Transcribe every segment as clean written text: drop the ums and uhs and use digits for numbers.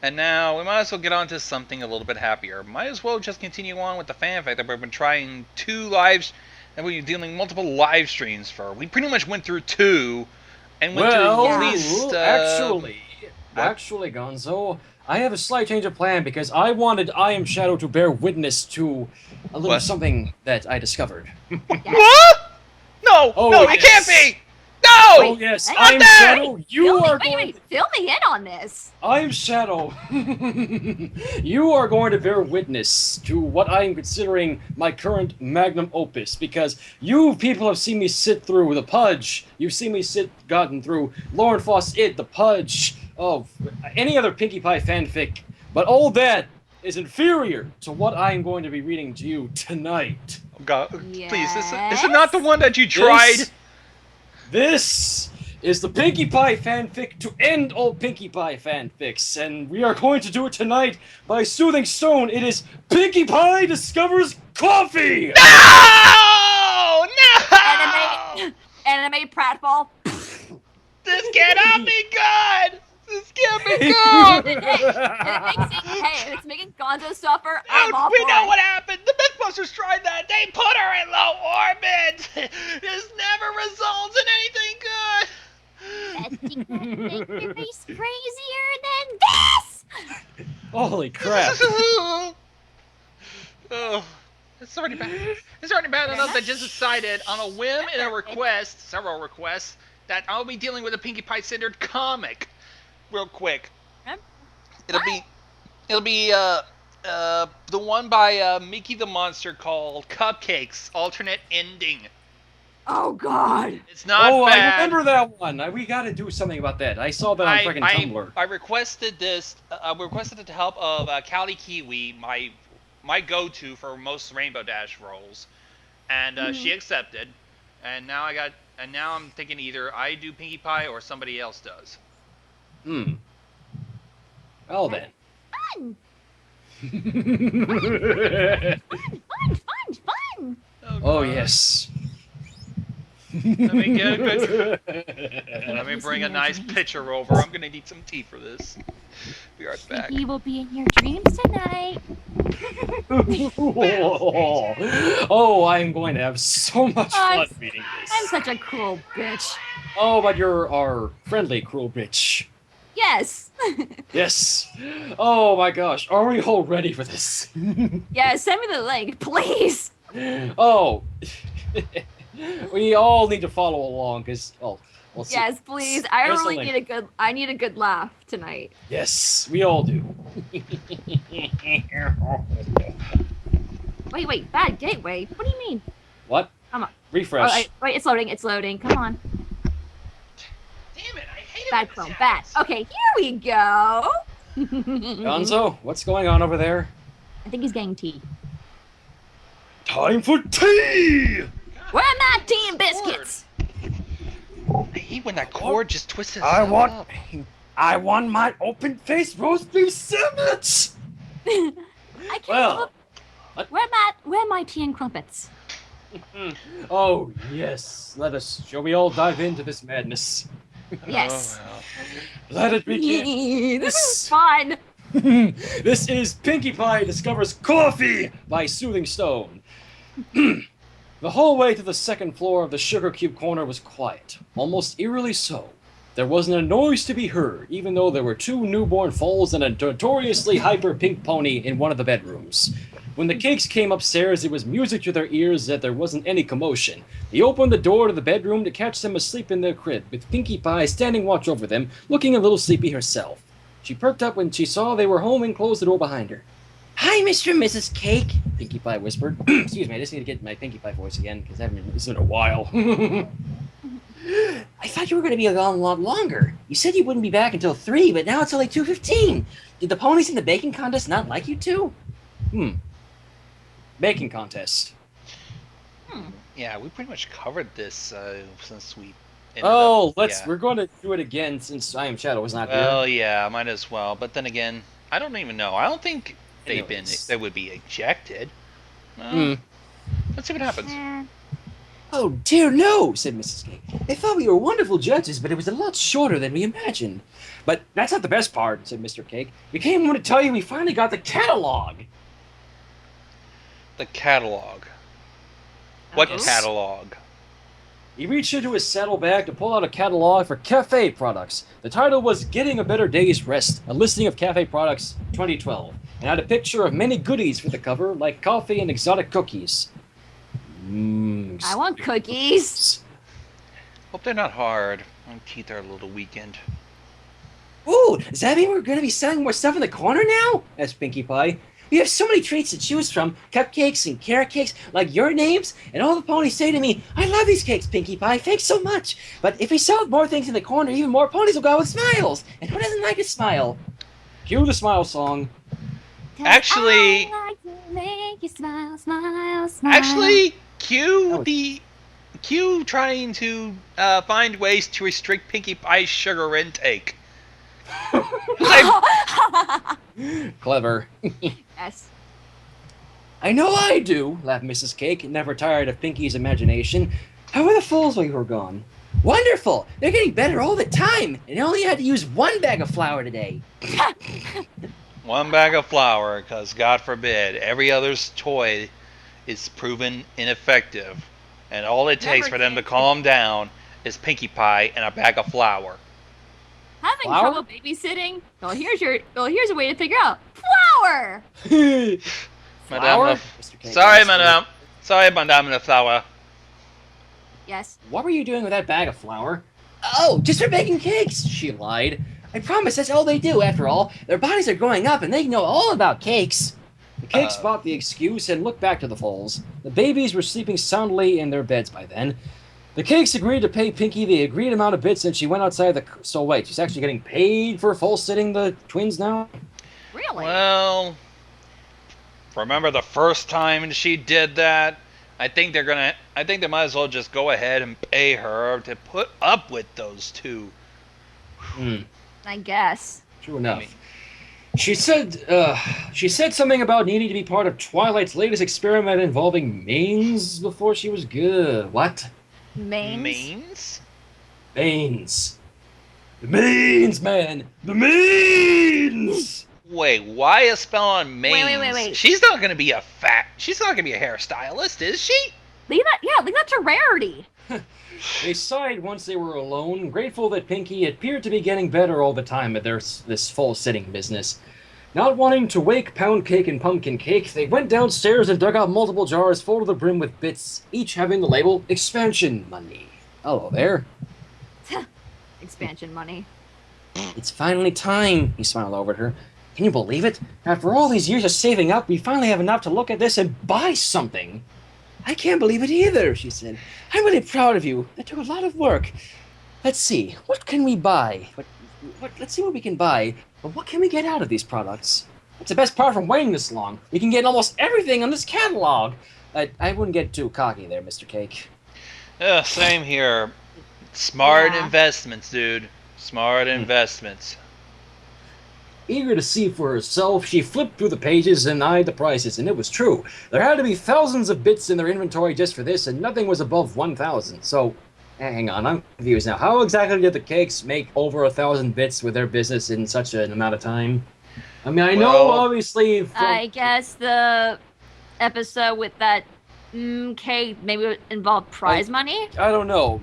And now we might as well get on to something a little bit happier. Might as well just continue on with the fanfic that we've been trying and we've been doing multiple live streams for. We pretty much went through two, and went through at least. Actually, Gonzo, I have a slight change of plan because I wanted IMShadow to bear witness to a little something that I discovered. What? No, no, yes. It can't be. No! Oh yes, IMShadow, you are going. Fill me in on this. IMShadow, you are going to bear witness to what I am considering my current magnum opus, because you people have seen me sit through the Pudge. You've seen me gotten through Lauren Foss, the Pudge, any other Pinkie Pie fanfic, but all that is inferior to what I am going to be reading to you tonight. God, please, is it not the one that you tried? This is the Pinkie Pie fanfic to end all Pinkie Pie fanfics, and we are going to do it tonight by Soothing Stone. It is Pinkie Pie Discovers Coffee! No! No! Anime pratfall. This cannot be good! This can't be good! Hey, it's making Gonzo suffer. I'm all we for know it. what happened! The Mythbusters tried that! They put her in low orbit! This never results in anything good! That's gonna make your face crazier than this! Holy crap. Oh, it's already bad. It's already bad enough that just decided on a whim and a request, several requests, that I'll be dealing with a Pinkie Pie centered comic. Real quick. It'll be the one by Mickey the Monster called Cupcakes Alternate Ending. Oh God! It's not bad. I remember that one. We got to do something about that. I saw that on freaking Tumblr. I requested this. Requested it to help of Callie Kiwi, my go-to for most Rainbow Dash roles, and she accepted. And now I'm thinking either I do Pinkie Pie or somebody else does. Well then. Fun! Fun! Oh yes. Let me bring a nice pitcher over. I'm gonna need some tea for this. Be right back. He will be in your dreams tonight. Oh, I'm going to have so much fun reading this. I'm such a cruel bitch. Oh, but you're our friendly cruel bitch. Yes. Yes. Oh my gosh, are we all ready for this? Yeah, send me the link, please. Oh. We all need to follow along, because we'll see. Yes, please. I really need a good laugh tonight. Yes, we all do. Wait, bad gateway. What do you mean? What? Come on. Refresh. Oh, wait, it's loading. Come on. Damn it, I hate it. Bad Chrome, bad. Okay, here we go. Gonzo, what's going on over there? I think he's getting tea. Time for tea! Where are my tea and biscuits? I hate when that cord just twists itself up. I want my open-faced roast beef sandwich! I can't Where are my tea and crumpets? Oh, yes. Shall we all dive into this madness? Yes. Oh, well. Let it begin. This is fun. This is Pinkie Pie Discovers Coffee by Soothing Stone. The whole way to the second floor of the Sugar Cube Corner was quiet, almost eerily so. There wasn't a noise to be heard, even though there were 2 newborn foals and a notoriously hyper pink pony in one of the bedrooms. When the Cakes came upstairs, it was music to their ears that there wasn't any commotion. They opened the door to the bedroom to catch them asleep in their crib, with Pinkie Pie standing watch over them, looking a little sleepy herself. She perked up when she saw they were home and closed the door behind her. "Hi, Mr. and Mrs. Cake," Pinkie Pie whispered. Excuse me, I just need to get my Pinkie Pie voice again, because I haven't been listening in a while. "I thought you were going to be gone a lot longer. You said you wouldn't be back until 3, but now it's only 2:15. Did the ponies in the baking contest not like you too?" Baking contest. Yeah, we pretty much covered this since we. We're going to do it again since IMShadow was not here. Well, yeah, might as well. But then again, I don't even know. I don't think they would be ejected. Let's see what happens. Oh, dear no, said Mrs. Cake. They thought we were wonderful judges, but it was a lot shorter than we imagined. But that's not the best part, said Mr. Cake. We came home to tell you we finally got the catalog. The catalog. What catalog? He reached into his saddlebag to pull out a catalog for cafe products. The title was Getting a Better Day's Rest, a listing of cafe products 2012, and had a picture of many goodies for the cover, like coffee and exotic cookies. I want cookies. Hope they're not hard. My teeth are a little weakened. Ooh, does that mean we're going to be selling more stuff in the corner now? Asked Pinkie Pie. We have so many treats to choose from, cupcakes and carrot cakes, like your names, and all the ponies say to me, I love these cakes, Pinkie Pie, thanks so much. But if we sell more things in the corner, even more ponies will go out with smiles. And who doesn't like a smile? Cue the smile song. Actually, I like to make you smile, smile, smile. actually, Q trying to find ways to restrict Pinkie Pie's sugar intake. Clever. Yes. I know I do, laughed Mrs. Cake, never tired of Pinkie's imagination. How are the foals while you were gone? Wonderful! They're getting better all the time, and I only had to use one bag of flour today. One bag of flour, because God forbid, every other's toy is proven ineffective. And all it takes for them to calm down is Pinkie Pie and a bag of flour. Having Flour? trouble babysitting? Well, here's a way to figure out. Flour! Flour? Mr. Cake, sorry, madame. Sorry, madame the flour. Yes. What were you doing with that bag of flour? Oh, just for baking cakes, she lied. I promise that's all they do, after all. Their bodies are growing up and they know all about cakes. The cakes bought the excuse and looked back to the foals. The babies were sleeping soundly in their beds by then. The cakes agreed to pay Pinkie the agreed amount of bits and she went outside the... So wait, she's actually getting paid for foal-sitting the twins now? Really? Well, remember the first time she did that? I think they might as well just go ahead and pay her to put up with those two. I guess. True enough. She said something about needing to be part of Twilight's latest experiment involving mains before she was good. What? Mains? Mains? Mains. The mains, man! The mains! Wait, why a spell on mains? Wait. She's not gonna be a hairstylist, is she? Leave that to Rarity. They sighed once they were alone, grateful that Pinkie appeared to be getting better all the time at this full-sitting business. Not wanting to wake Pound Cake and Pumpkin Cake, they went downstairs and dug out multiple jars full to the brim with bits, each having the label Expansion Money. Hello there. Expansion money. It's finally time, he smiled over at her. Can you believe it? After all these years of saving up, we finally have enough to look at this and buy something. I can't believe it either, she said. I'm really proud of you. That took a lot of work. Let's see, what can we buy? Let's see what we can buy. But what can we get out of these products? That's the best part from waiting this long. We can get almost everything on this catalog. I wouldn't get too cocky there, Mr. Cake. Yeah, same here. Smart investments, dude. Smart investments. Eager to see for herself, she flipped through the pages and eyed the prices, and it was true. There had to be thousands of bits in their inventory just for this, and nothing was above 1,000. So, hang on, I'm confused now. How exactly did the cakes make over 1,000 bits with their business in such an amount of time? I mean, I know, obviously... I guess the episode with that cake maybe involved prize money? I don't know.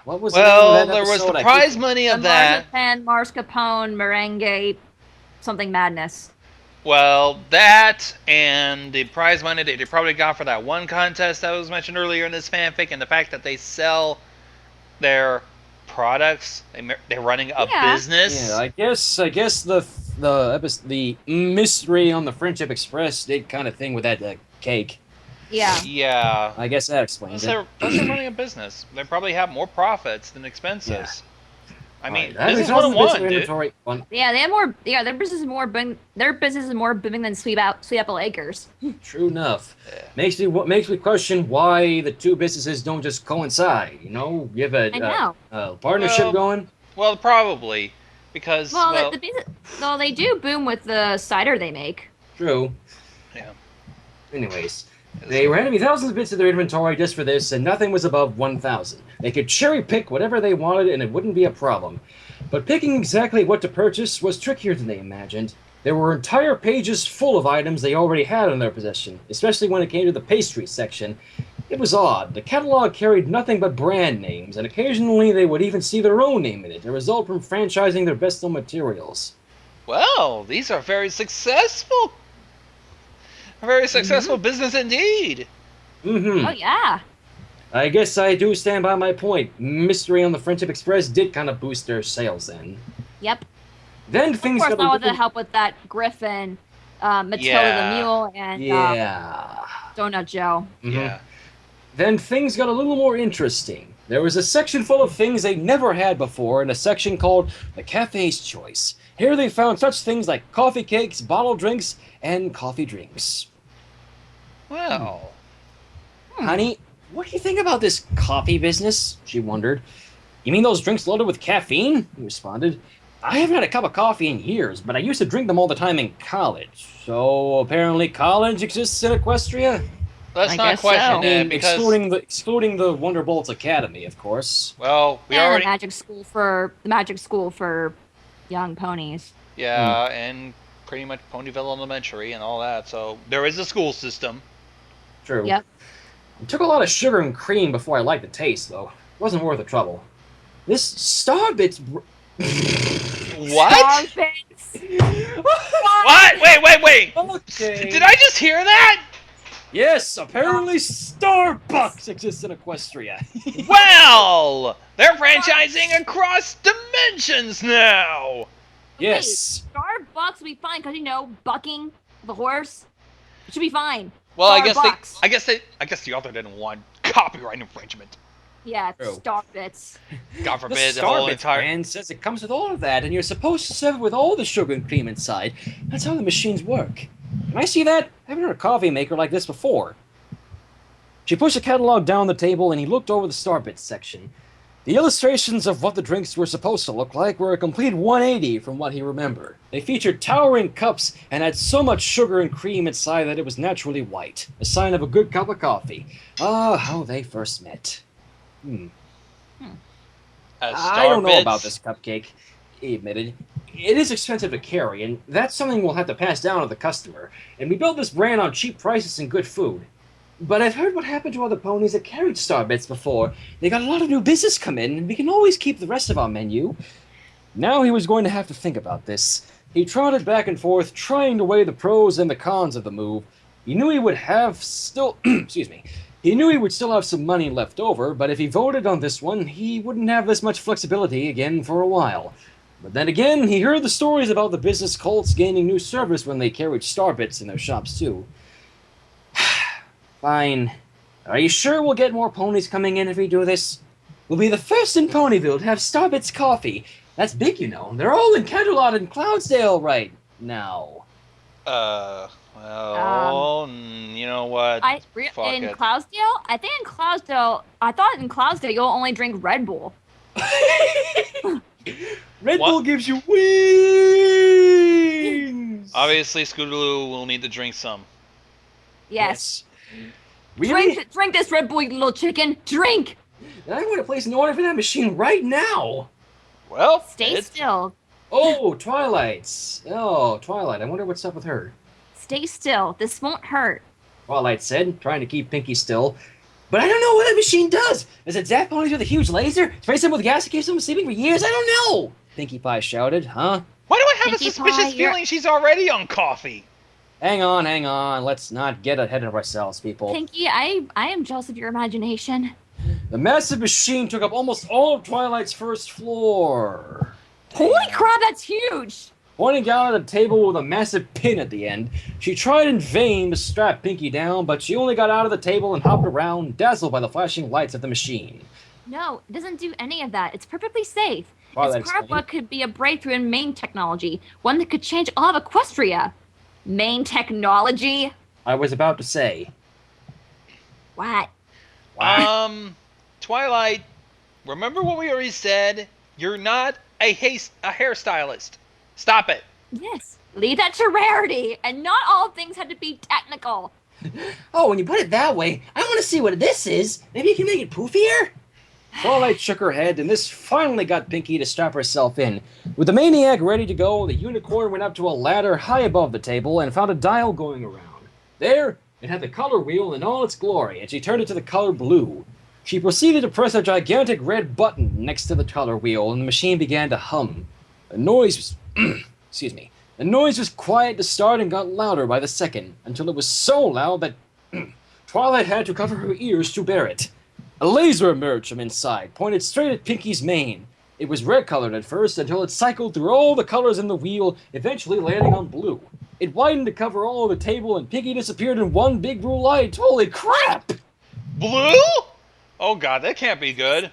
What was well, there was the prize money of that. Marzipan, mascarpone, merengue, something madness. Well, that and the prize money that they probably got for that one contest that was mentioned earlier in this fanfic, and the fact that they sell their products, they're running a business. Yeah, I guess the mystery on the Friendship Express did kind of thing with that cake. Yeah. Yeah. I guess that explains it. They're running a business. They probably have more profits than expenses. Yeah. I mean, right. this is what I want, dude. Yeah, they have more. Yeah, their business is more booming. Their business is more booming than Sweet Apple Acres. True enough. Makes me question why the two businesses don't just coincide. You know, you have a partnership going. Well, probably because they do boom with the cider they make. True. Yeah. Anyways, They were handing me thousands of bits of their inventory just for this, and nothing was above 1,000. They could cherry pick whatever they wanted, and it wouldn't be a problem. But picking exactly what to purchase was trickier than they imagined. There were entire pages full of items they already had in their possession, especially when it came to the pastry section. It was odd. The catalog carried nothing but brand names, and occasionally they would even see their own name in it, a result from franchising their best-known materials. Well, these are very successful. A very successful business indeed. Mm-hmm. Oh, yeah. I guess I do stand by my point. Mystery on the Friendship Express did kind of boost their sales then. Yep. Then Of things course, got a not with little... the help with that Griffin, Matilda Yeah. the Mule, and Yeah. Donut Joe. Mhm. Yeah. Then things got a little more interesting. There was a section full of things they never had before in a section called the Cafe's Choice. Here they found such things like coffee cakes, bottled drinks, and coffee drinks. Well, Honey, what do you think about this coffee business? She wondered. You mean those drinks loaded with caffeine? He responded. I haven't had a cup of coffee in years, but I used to drink them all the time in college. So apparently college exists in Equestria? let's I not guess question so. it because Excluding the Wonderbolts Academy, of course. well, we And already the magic school for young ponies. yeah, and pretty much Ponyville Elementary and all that. So there is a school system. True. Yep. It took a lot of sugar and cream before I liked the taste, though. It wasn't worth the trouble. This Starbits... What? Starfix. What? Wait. Okay. Did I just hear that? Yes, apparently Starbucks exists in Equestria. Well, they're franchising across dimensions now. Yes. Starbucks will be fine because bucking the horse. It should be fine. Well, Starbucks. I guess the author didn't want copyright infringement. Yeah, True. Starbits. God The forbid the whole Starbits entire. brand says it comes with all of that, and you're supposed to serve it with all the sugar and cream inside. That's how the machines work. Can I see that? I haven't heard a coffee maker like this before. She pushed the catalog down the table, and he looked over the Starbits section. The illustrations of what the drinks were supposed to look like were a complete 180 from what he remembered. They featured towering cups and had so much sugar and cream inside that it was naturally white, a sign of a good cup of coffee. Ah, how they first met. I don't know about this cupcake, he admitted. It is expensive to carry, and that's something we'll have to pass down to the customer. And we built this brand on cheap prices and good food. But I've heard what happened to other ponies that carried Starbits before. They got a lot of new business come in, and we can always keep the rest of our menu. Now he was going to have to think about this. He trotted back and forth, trying to weigh the pros and the cons of the move. He knew he would have still... excuse me. He knew he would still have some money left over, but if he voted on this one, he wouldn't have this much flexibility again for a while. But then again, he heard the stories about the business cults gaining new service when they carried Starbits in their shops too. Fine. Are you sure we'll get more ponies coming in if we do this? We'll be the first in Ponyville to have Starbits coffee. That's big, you know. They're all in Canterlot and Cloudsdale right now. Well, you know what? Fuck in it. Cloudsdale? I thought in Cloudsdale you'll only drink Red Bull. Red What? Bull gives you wings! Obviously, Scootaloo will need to drink some. Yes. Really? Drink this Red Bull, you little chicken. Drink. And I want to place an order for that machine right now. Well, Stay still. Oh, Twilight's. Oh, Twilight. I wonder what's up with her. Stay still. This won't hurt. Twilight said, trying to keep Pinkie still. But I don't know what that machine does. Does it zap ponies with a huge laser? Sprays them with gas to keep them sleeping for years? I don't know. Pinkie Pie shouted, huh? Why do I have Pinkie a suspicious Pie, you're- feeling she's already on coffee? Hang on. Let's not get ahead of ourselves, people. Pinkie, I am jealous of your imagination. The massive machine took up almost all of Twilight's first floor. Holy crap, that's huge. Pointing down at a table with a massive pin at the end, she tried in vain to strap Pinkie down, but she only got out of the table and hopped around, dazzled by the flashing lights of the machine. No, it doesn't do any of that. It's perfectly safe. Twilight It's part of explained. what could be a breakthrough in main technology, one that could change all of Equestria. Main technology? I was about to say. What? Twilight, remember what we already said? You're not a hairstylist. Stop it. Yes. Leave that to Rarity, and not all things had to be technical. Oh, when you put it that way, I want to see what this is. Maybe you can make it poofier? Twilight shook her head, and this finally got Pinkie to strap herself in. With the maniac ready to go, the unicorn went up to a ladder high above the table and found a dial going around. There, it had the color wheel in all its glory, and she turned it to the color blue. She proceeded to press a gigantic red button next to the color wheel, and the machine began to hum. The noise was... excuse me. The noise was quiet to start and got louder by the second, until it was so loud that Twilight had to cover her ears to bear it. A laser emerged from inside, pointed straight at Pinkie's mane. It was red-colored at first, until it cycled through all the colors in the wheel, eventually landing on blue. It widened to cover all of the table, and Pinkie disappeared in one big blue light. Holy crap! Blue? Oh god, that can't be good.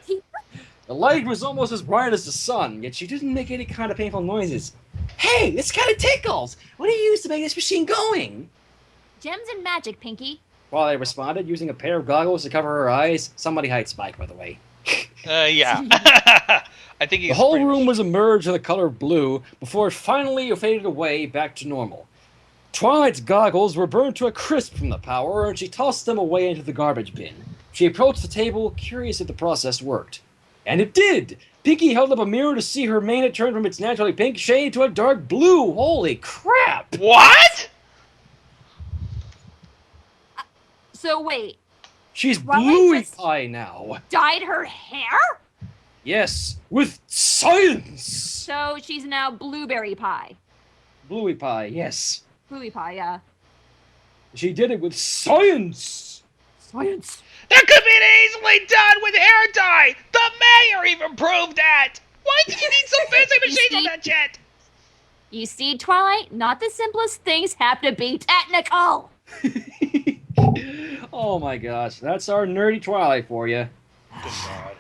The light was almost as bright as the sun, yet she didn't make any kind of painful noises. Hey, this kind of tickles! What do you use to make this machine going? Gems and magic, Pinkie. Twilight responded, using a pair of goggles to cover her eyes. Somebody hide Spike, by the way. Yeah. I think he's The whole pretty room much- was emerged in the color blue before it finally faded away back to normal. Twilight's goggles were burned to a crisp from the power, and she tossed them away into the garbage bin. She approached the table, curious if the process worked. And it did! Pinkie held up a mirror to see her mane had turned from its naturally pink shade to a dark blue. Holy crap! What? So wait, She's Twilight Bluey just- Pie now. dyed her hair? Yes, with science! So she's now Blueberry Pie. Bluey Pie, yes. Bluey Pie, yeah. She did it with science! Science. That could be easily done with hair dye! The mayor even proved that! Why do you need some fancy machines on that jet? You see, Twilight, not the simplest things have to be technical. Oh my gosh, that's our nerdy Twilight for you. Good god.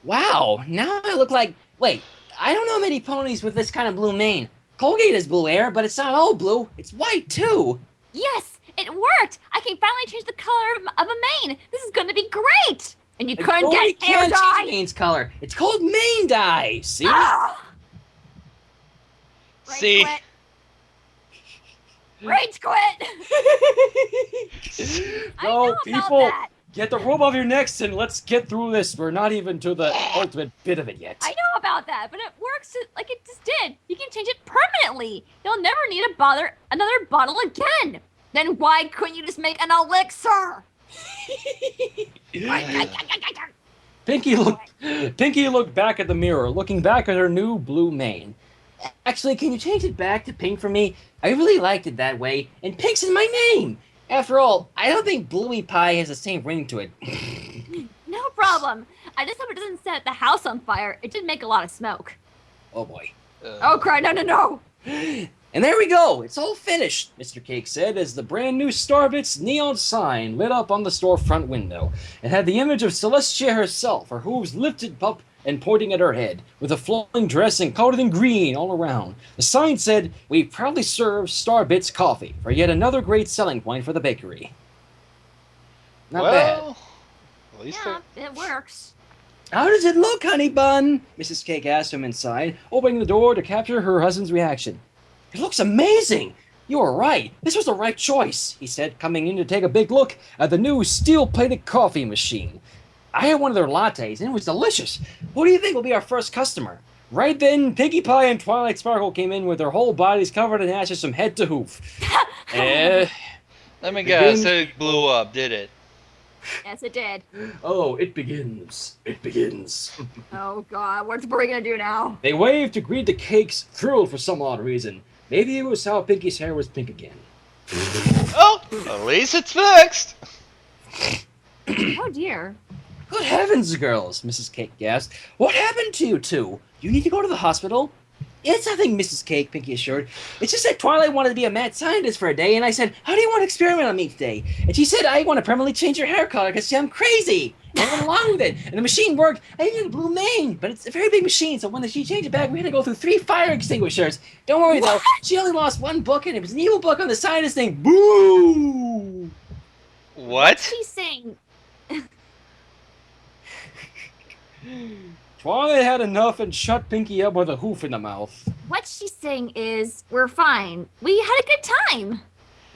Wow, now I look like... Wait, I don't know many ponies with this kind of blue mane. Colgate has blue hair, but it's not all blue. It's white, too. Yes, it worked. I can finally change the color of a mane. This is going to be great. And you couldn't Pony get hair can't change dye. mane's color. It's called mane dye. See? Ah! Rage See? quit. Rage quit. I Go, know about people, that. get the robe off your necks and let's get through this. We're not even to the ultimate bit of it yet. I know about that, but it works like it just did. You can change it permanently. You'll never need to bother another bottle again. Then why couldn't you just make an elixir? Pinkie looked back at the mirror, looking back at her new blue mane. Actually, can you change it back to pink for me? I really liked it that way, and pink's in my name. After all, I don't think Bluey Pie has the same ring to it. No problem. I just hope it doesn't set the house on fire. It did make a lot of smoke. Oh boy. Oh, crap. No, no, no. And there we go! It's all finished, Mr. Cake said as the brand new Starbits neon sign lit up on the storefront window. It had the image of Celestia herself, her hooves lifted up and pointing at her head, with a flowing dress and coated in green all around. The sign said, "We proudly serve Starbits coffee," for yet another great selling point for the bakery. Not bad. Well, at least Yeah, it works. How does it look, honey bun? Mrs. Cake asked him inside, opening the door to capture her husband's reaction. It looks amazing! You were right. This was the right choice, he said, coming in to take a big look at the new steel-plated coffee machine. I had one of their lattes, and it was delicious. Who do you think will be our first customer? Right then, Pinkie Pie and Twilight Sparkle came in with their whole bodies covered in ashes from head to hoof. let me guess, it blew up, did it? Yes, it did. Oh, it begins. It begins. Oh, God. What's we going to do now? They waved to greet the Cakes, thrilled for some odd reason. Maybe it was how Pinkie's hair was pink again. Oh, at least it's fixed. Oh, dear. Good heavens, girls, Mrs. Cake gasped. What happened to you two? You need to go to the hospital? It's nothing, Mrs. Cake, Pinkie assured. It's just that Twilight wanted to be a mad scientist for a day, and I said, how do you want to experiment on me today? And she said, I want to permanently change your hair color because I'm crazy. And I went along with it. And the machine worked. I needed a blue mane, but it's a very big machine, so when she changed it back, we had to go through 3 fire extinguishers. Don't worry, though. She only lost 1 book, and it was an evil book on the scientist named Boo! What? She's saying... Twilight had enough and shut Pinkie up with a hoof in the mouth. What she's saying is, we're fine. We had a good time.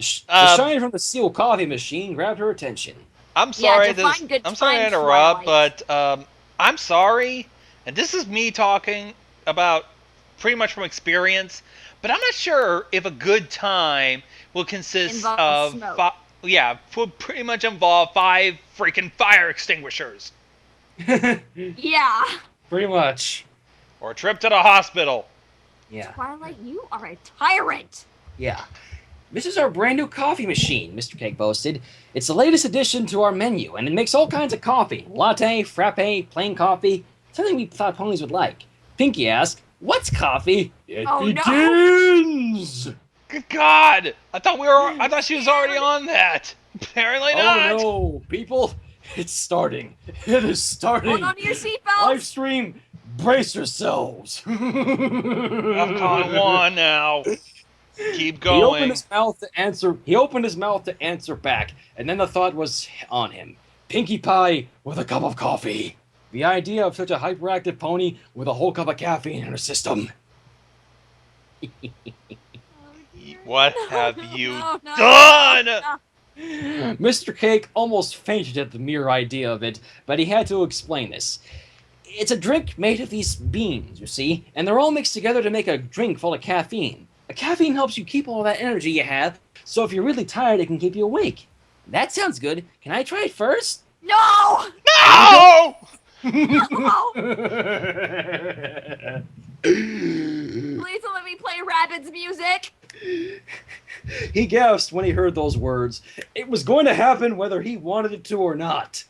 The shine from the steel coffee machine grabbed her attention. I'm sorry. define good I'm sorry to time, interrupt, Twilight. but I'm sorry, and this is me talking about pretty much from experience. But I'm not sure if a good time will consist Involve of smoke. would pretty much involve 5 freaking fire extinguishers Yeah. Pretty much. or a trip to the hospital. Yeah. Twilight, you are a tyrant. Yeah. This is our brand new coffee machine, Mr. Cake boasted. It's the latest addition to our menu, and it makes all kinds of coffee. Latte, frappe, plain coffee. Something we thought ponies would like. Pinkie asked, "What's coffee?" It Oh, no. begins! Good God! I thought she was already on that. Apparently not. Oh no, people. It's starting. It is starting. Hold on to your seatbelts. Live stream, brace yourselves. I've one now. Keep going. He opened his mouth to answer back, and then the thought was on him. Pinkie Pie with a cup of coffee. The idea of such a hyperactive pony with a whole cup of caffeine in her system. What have you no, done? no. Mr. Cake almost fainted at the mere idea of it, but he had to explain this. It's a drink made of these beans, you see, and they're all mixed together to make a drink full of caffeine. The caffeine helps you keep all that energy you have, so if you're really tired, it can keep you awake. That sounds good. Can I try it first? No! No! No! Please don't let me play Rabbids music. He gasped when he heard those words. It was going to happen whether he wanted it to or not.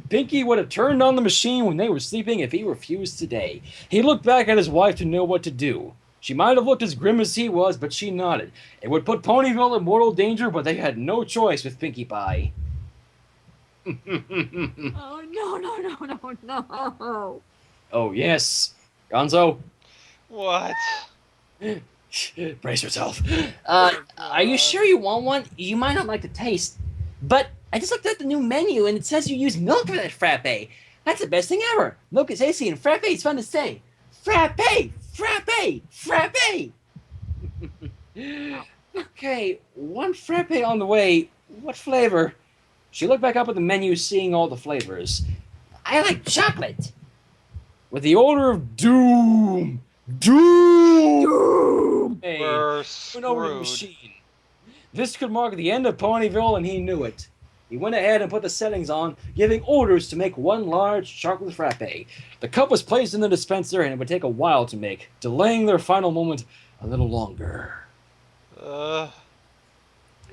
Pinkie would have turned on the machine when they were sleeping if he refused today. He looked back at his wife to know what to do. She might have looked as grim as he was, but she nodded. It would put Ponyville in mortal danger, but they had no choice with Pinkie Pie. Oh, no. Oh, yes. Gonzo, What? brace yourself. Are you sure you want one? You might not like the taste, but I just looked at the new menu and it says you use milk for that frappe. That's the best thing ever. Milk is tasty and frappe is fun to say. Frappe! Frappe! Frappe! Okay, one frappe on the way. What flavor? She looked back up at the menu, seeing all the flavors. I like chocolate. With the odor of doom. Doom! Hey, We're went over to the screwed. machine. This could mark the end of Ponyville, and he knew it. He went ahead and put the settings on, giving orders to make one large chocolate frappe. The cup was placed in the dispenser, and it would take a while to make, delaying their final moment a little longer. Oh,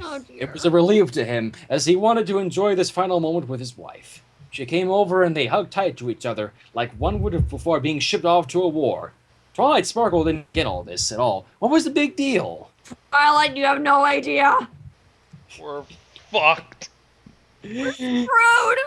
dear. It was a relief to him, as he wanted to enjoy this final moment with his wife. She came over and they hugged tight to each other, like one would have before being shipped off to a war. Twilight Sparkle didn't get all this at all. What was the big deal? Twilight, you have no idea. We're fucked. Rude.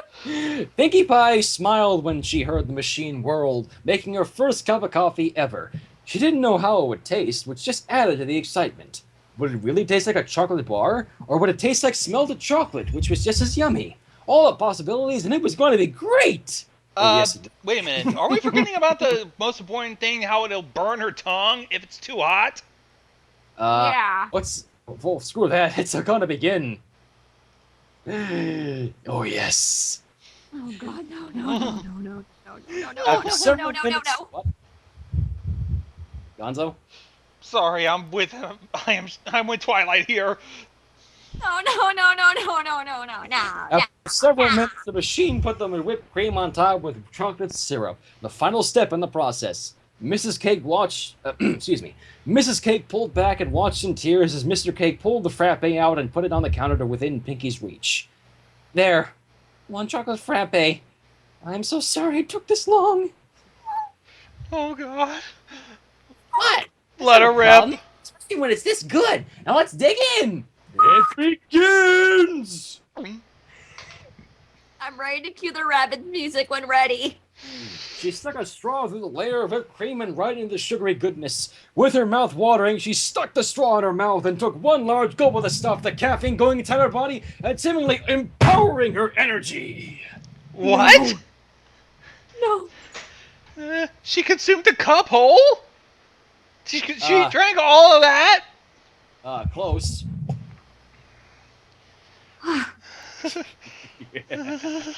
Pinkie Pie smiled when she heard the machine whirled, making her first cup of coffee ever. She didn't know how it would taste, which just added to the excitement. Would it really taste like a chocolate bar? Or would it taste like melted chocolate, which was just as yummy? All the possibilities, and it was going to be great! Oh, yes, it did. Wait a minute. Are we forgetting about the most important thing, how it'll burn her tongue if it's too hot? Yeah. Well, screw that. It's gonna begin. Oh, yes. Oh, God, no. After several no. minutes... What? Gonzo? Sorry, I'm with Twilight here. No. After several minutes, the machine put them in whipped cream on top with chocolate syrup. The final step in the process. Mrs. Cake Mrs. Cake pulled back and watched in tears as Mr. Cake pulled the frappe out and put it on the counter to within Pinkie's reach. There. One chocolate frappe. I'm so sorry it took this long. Oh, God. What? Let her rip. Problem, especially when it's this good. Now let's dig in. It begins! I'm ready to cue the rabbit music when ready. She stuck a straw through the layer of whipped cream and right into the sugary goodness. With her mouth watering, she stuck the straw in her mouth and took one large gulp of the stuff, the caffeine going inside her body and seemingly empowering her energy. What? No. She consumed a cup whole? She drank all of that? Close. The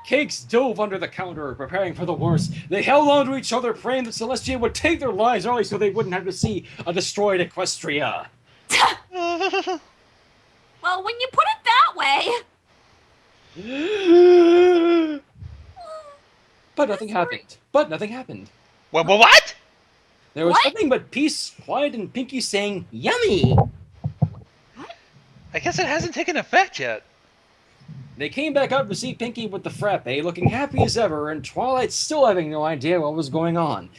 cakes dove under the counter, preparing for the worst. They held on to each other, praying that Celestia would take their lives early so they wouldn't have to see a destroyed Equestria. Well, when you put it that way. But nothing happened. What? There was What? nothing but peace, quiet, and Pinkie saying, Yummy! I guess it hasn't taken effect yet. They came back up to see Pinkie with the frappe, looking happy as ever, and Twilight still having no idea what was going on.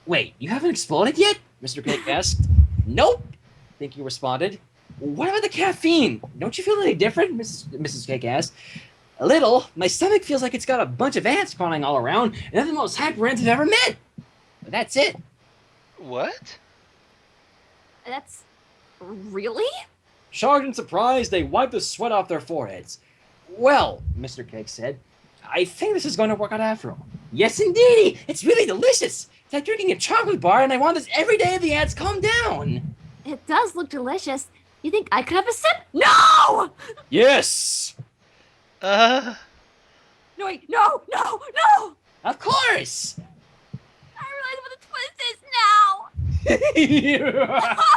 Wait, you haven't exploded yet? Mr. Cake asked. Nope. Pinkie responded. What about the caffeine? Don't you feel any different? Mrs. Cake asked. A little. My stomach feels like it's got a bunch of ants crawling all around, and they're the most hyper ants I've ever met. But that's it. What? That's really? Shocked and surprised, they wiped the sweat off their foreheads. Well, Mr. Cake said, I think this is going to work out after all. Yes, indeedy. It's really delicious. It's like drinking a chocolate bar, and I want this every day if the ants calm down. It does look delicious. You think I could have a sip? No! Yes! No, wait, no! Of course. I realize what the twist is now.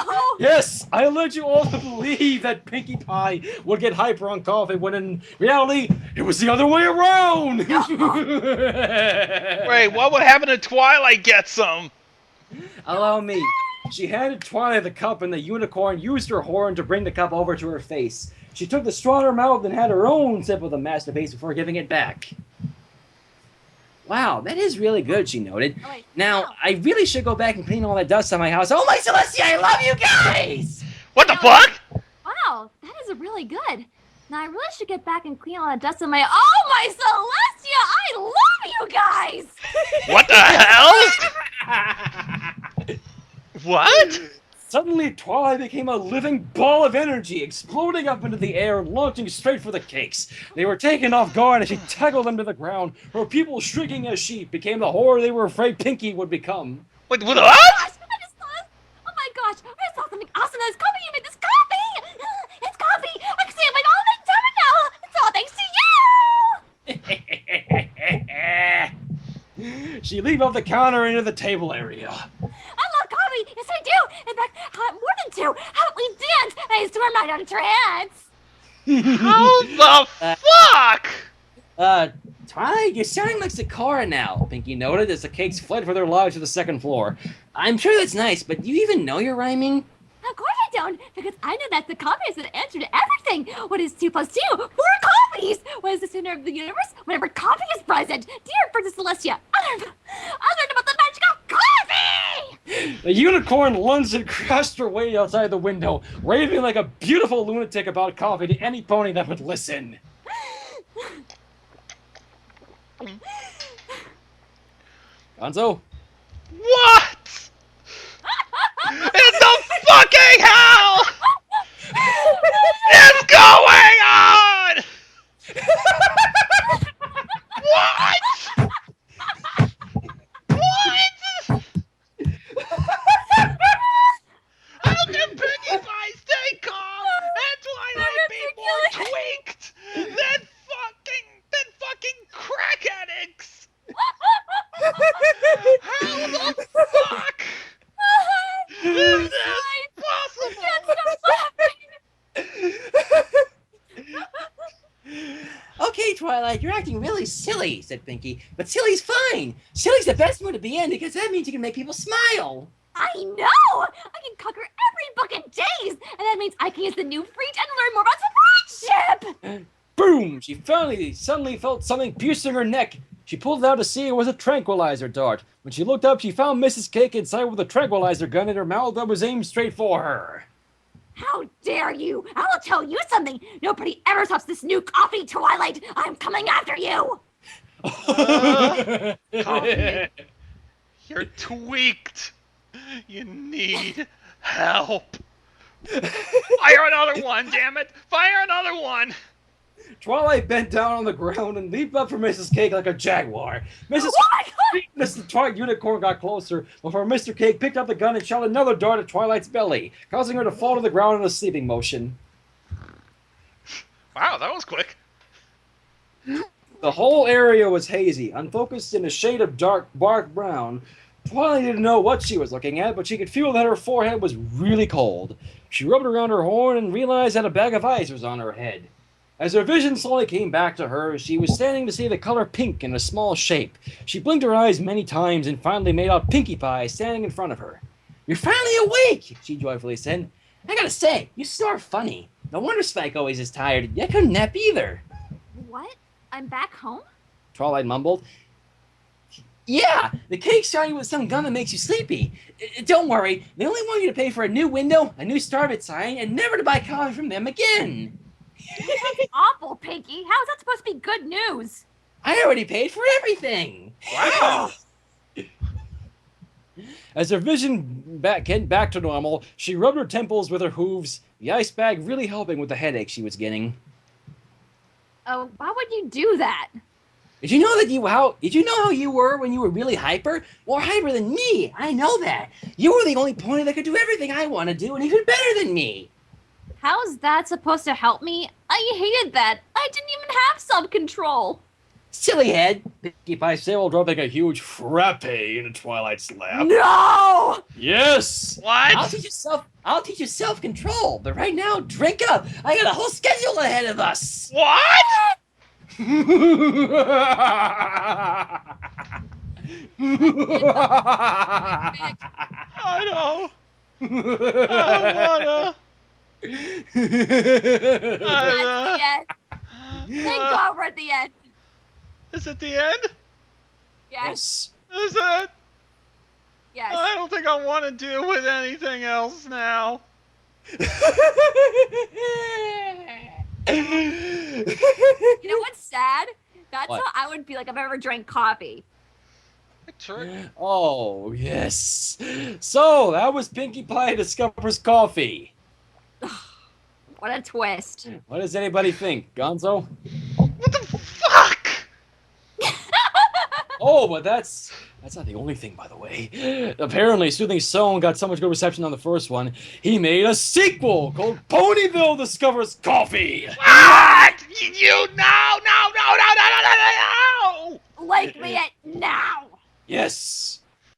No! Yes, I led you all to believe that Pinkie Pie would get hyper on coffee when in reality, it was the other way around! Wait, what would happen if Twilight gets some? Allow me. She handed Twilight the cup and the unicorn used her horn to bring the cup over to her face. She took the straw in her mouth and had her own sip of the masterpiece before giving it back. Wow, that is really good, she noted. Oh, wait, Now, no. I really should go back and clean all that dust on my house. Oh my Celestia, I love you guys! What the fuck? Wow, that is really good. Now I really should get back and clean all that dust in my. Oh my Celestia! I love you guys. What the hell? What? Suddenly, Twilight became a living ball of energy, exploding up into the air and launching straight for the cakes. They were taken off guard as she tackled them to the ground. Her people, shrieking as sheep, became the horror they were afraid Pinkie would become. What? Gosh, I just saw this. Oh my gosh, I saw something awesome. This coffee, you made this coffee. It's coffee. I can see it like all the time now. It's all thanks to you. She leaped off the counter into the table area. I love coffee. Yes, I do. In fact, more than two. How about we dance? I swear I'm not in a trance. How the fuck? Twilight, you're sounding like Sakura now, Pinkie noted as the cakes fled for their lives to the second floor. I'm sure that's nice, but do you even know your rhyming? Of course I don't, because I know that the coffee is the answer to everything. What is 2 plus 2? 4 coffees. What is the center of the universe? Whenever coffee is present. Dear Princess Celestia, I learned about the magic of coffee! The unicorn lunged and crashed her way outside the window, raving like a beautiful lunatic about coffee to any pony that would listen. Gonzo? What? In the fucking hell is going on? What? What? How can Pinkie Pie stay calm and Twilight be more tweaked than fucking crack addicts? How the fuck is this possible? Okay, Twilight, you're acting really silly, said Pinkie. But silly's fine. Silly's the best mood to be in because that means you can make people smile. I know! I can conquer every book in days! And that means I can use the new fruit and learn more about friendship! Boom! She suddenly felt something piercing her neck. She pulled it out to see it was a tranquilizer dart. When she looked up, she found Mrs. Cake inside with a tranquilizer gun in her mouth that was aimed straight for her. How dare you! I will tell you something! Nobody ever stops this new coffee, Twilight! I'm coming after you! Coffee. You're tweaked. You need help. Fire another one, damn it! Fire another one! Twilight bent down on the ground and leaped up for Mrs. Cake like a jaguar. Mrs. What? Mr. Twilight Unicorn got closer before Mr. Cake picked up the gun and shot another dart at Twilight's belly, causing her to fall to the ground in a sleeping motion. Wow, that was quick. The whole area was hazy, unfocused in a shade of dark bark brown. Twilight didn't know what she was looking at, but she could feel that her forehead was really cold. She rubbed around her horn and realized that a bag of ice was on her head. As her vision slowly came back to her, she was standing to see the color pink in a small shape. She blinked her eyes many times and finally made out Pinkie Pie standing in front of her. "You're finally awake," she joyfully said. "I gotta say, you snore funny. No wonder Spike always is tired. I couldn't nap either." What? I'm back home? Twilight mumbled. Yeah, the cake shot you with some gun that makes you sleepy. Don't worry, they only want you to pay for a new window, a new Starbucks sign, and never to buy coffee from them again. That's awful, Pinkie. How is that supposed to be good news? I already paid for everything. Wow. As her vision came back to normal, she rubbed her temples with her hooves, the ice bag really helping with the headache she was getting. Oh, why would you do that? Did you know how you were when you were really hyper? More hyper than me. I know that. You were the only pony that could do everything I want to do, and even better than me. How's that supposed to help me? I hated that. I didn't even have self-control. Silly head. Pinkie Pie said while dropping a huge frappe into Twilight's lap. No! Yes! What? I'll teach you self-control. But right now, drink up. I got a whole schedule ahead of us. What? I know. I wanna. That's the end. Thank God we're at the end. Is it the end? Yes. Is it? Yes. I don't think I want to deal with anything else now. You know what's sad? That's What? how I would be like if I ever drank coffee. Oh, yes. So, that was Pinkie Pie Discovers Coffee. What a twist. What does anybody think? Gonzo? What the fuck? Oh, but that's not the only thing, by the way. Apparently, Soothing Stone got so much good reception on the first one, he made a sequel called Ponyville Discovers Coffee. What? You not